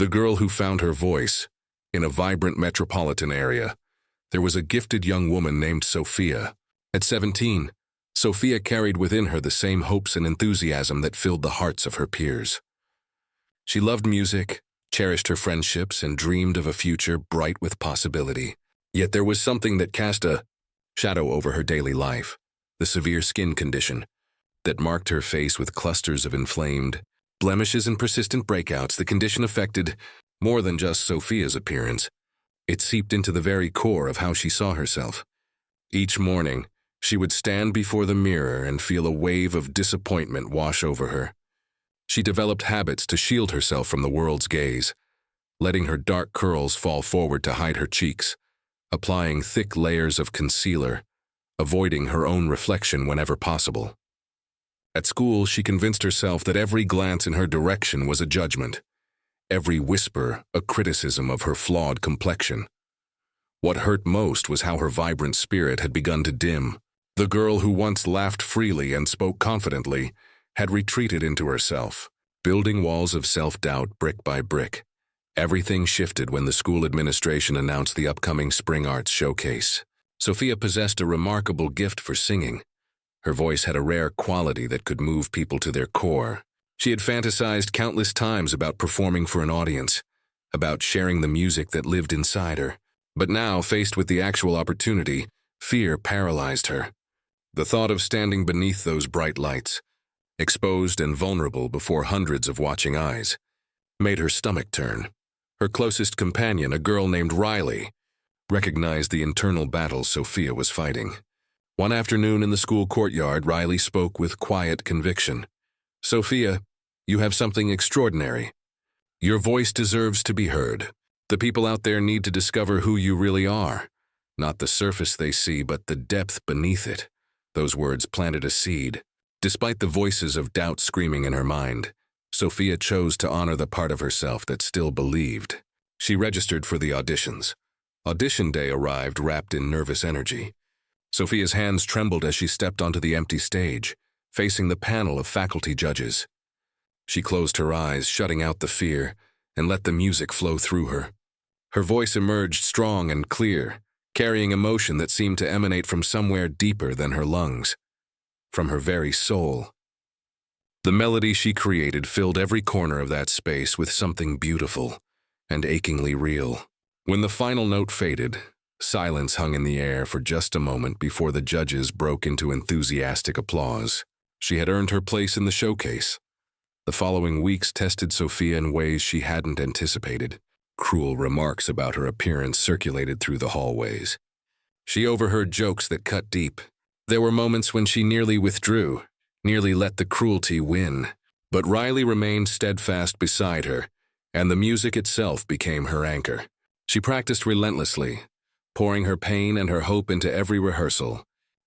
the girl who found her voice. In a vibrant metropolitan area, there was a gifted young woman named Sophia. At 17, Sophia carried within her the same hopes and enthusiasm that filled the hearts of her peers. She loved music, cherished her friendships, and dreamed of a future bright with possibility. Yet there was something that cast a shadow over her daily life, the severe skin condition that marked her face with clusters of inflamed blemishes and persistent breakouts. The condition affected more than just Sophia's appearance. It seeped into the very core of how she saw herself. Each morning, she would stand before the mirror and feel a wave of disappointment wash over her. She developed habits to shield herself from the world's gaze, letting her dark curls fall forward to hide her cheeks, applying thick layers of concealer, avoiding her own reflection whenever possible. At school, she convinced herself that every glance in her direction was a judgment, every whisper a criticism of her flawed complexion. What hurt most was how her vibrant spirit had begun to dim. The girl who once laughed freely and spoke confidently had retreated into herself, building walls of self-doubt brick by brick. Everything shifted when the school administration announced the upcoming Spring Arts Showcase. Sophia possessed a remarkable gift for singing. Her voice had a rare quality that could move people to their core. She had fantasized countless times about performing for an audience, about sharing the music that lived inside her. But now, faced with the actual opportunity, fear paralyzed her. The thought of standing beneath those bright lights, exposed and vulnerable before hundreds of watching eyes, made her stomach turn. Her closest companion, a girl named Riley, recognized the internal battle Sophia was fighting. One afternoon in the school courtyard, Riley spoke with quiet conviction. "Sophia, you have something extraordinary. Your voice deserves to be heard. The people out there need to discover who you really are. Not the surface they see, but the depth beneath it." Those words planted a seed. Despite the voices of doubt screaming in her mind, Sophia chose to honor the part of herself that still believed. She registered for the auditions. Audition day arrived wrapped in nervous energy. Sophia's hands trembled as she stepped onto the empty stage, facing the panel of faculty judges. She closed her eyes, shutting out the fear, and let the music flow through her. Her voice emerged strong and clear, carrying emotion that seemed to emanate from somewhere deeper than her lungs, from her very soul. The melody she created filled every corner of that space with something beautiful and achingly real. When the final note faded, silence hung in the air for just a moment before the judges broke into enthusiastic applause. She had earned her place in the showcase. The following weeks tested Sophia in ways she hadn't anticipated. Cruel remarks about her appearance circulated through the hallways. She overheard jokes that cut deep. There were moments when she nearly withdrew, nearly let the cruelty win. But Riley remained steadfast beside her, and the music itself became her anchor. She practiced relentlessly, pouring her pain and her hope into every rehearsal,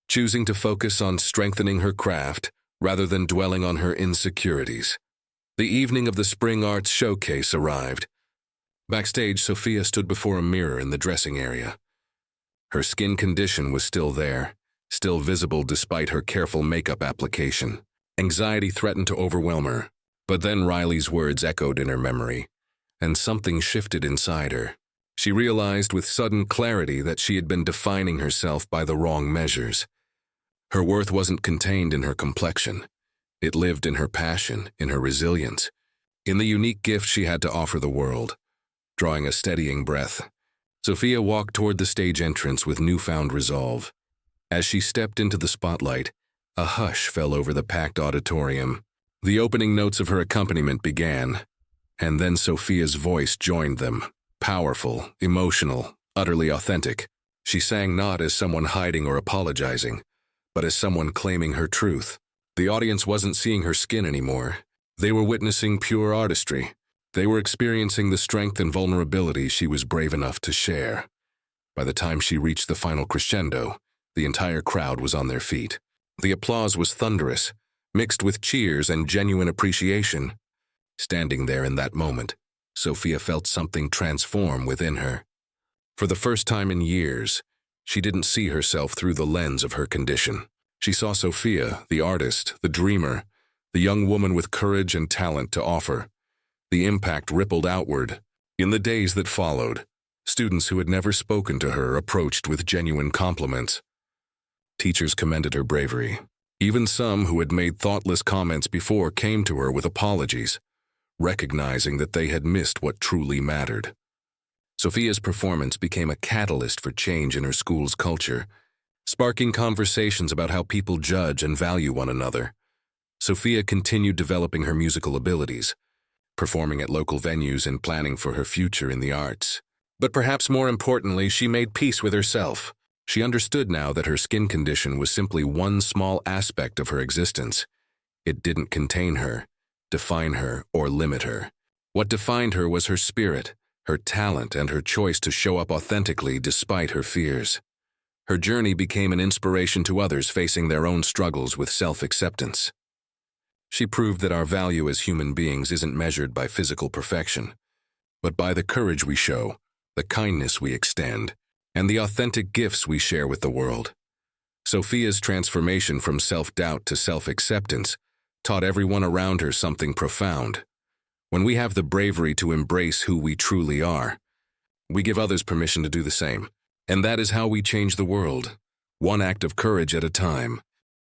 choosing to focus on strengthening her craft rather than dwelling on her insecurities. The evening of the Spring Arts Showcase arrived. Backstage, Sophia stood before a mirror in the dressing area. Her skin condition was still there, still visible despite her careful makeup application. Anxiety threatened to overwhelm her, but then Riley's words echoed in her memory, and something shifted inside her. She realized with sudden clarity that she had been defining herself by the wrong measures. Her worth wasn't contained in her complexion. It lived in her passion, in her resilience, in the unique gift she had to offer the world. Drawing a steadying breath, Sophia walked toward the stage entrance with newfound resolve. As she stepped into the spotlight, a hush fell over the packed auditorium. The opening notes of her accompaniment began, and then Sophia's voice joined them. Powerful, emotional, utterly authentic. She sang not as someone hiding or apologizing, but as someone claiming her truth. The audience wasn't seeing her skin anymore. They were witnessing pure artistry. They were experiencing the strength and vulnerability she was brave enough to share. By the time she reached the final crescendo, the entire crowd was on their feet. The applause was thunderous, mixed with cheers and genuine appreciation. Standing there in that moment, Sophia felt something transform within her. For the first time in years, she didn't see herself through the lens of her condition. She saw Sophia, the artist, the dreamer, the young woman with courage and talent to offer, The impact rippled outward. In the days that followed, students who had never spoken to her approached with genuine compliments. Teachers commended her bravery. Even some who had made thoughtless comments before came to her with apologies, recognizing that they had missed what truly mattered. Sophia's performance became a catalyst for change in her school's culture, sparking conversations about how people judge and value one another. Sophia continued developing her musical abilities, performing at local venues and planning for her future in the arts. But perhaps more importantly, she made peace with herself. She understood now that her skin condition was simply one small aspect of her existence. It didn't contain her, define her, or limit her. What defined her was her spirit, her talent, and her choice to show up authentically despite her fears. Her journey became an inspiration to others facing their own struggles with self-acceptance. She proved that our value as human beings isn't measured by physical perfection, but by the courage we show, the kindness we extend, and the authentic gifts we share with the world. Sophia's transformation from self-doubt to self-acceptance taught everyone around her something profound. When we have the bravery to embrace who we truly are, we give others permission to do the same. And that is how we change the world, one act of courage at a time.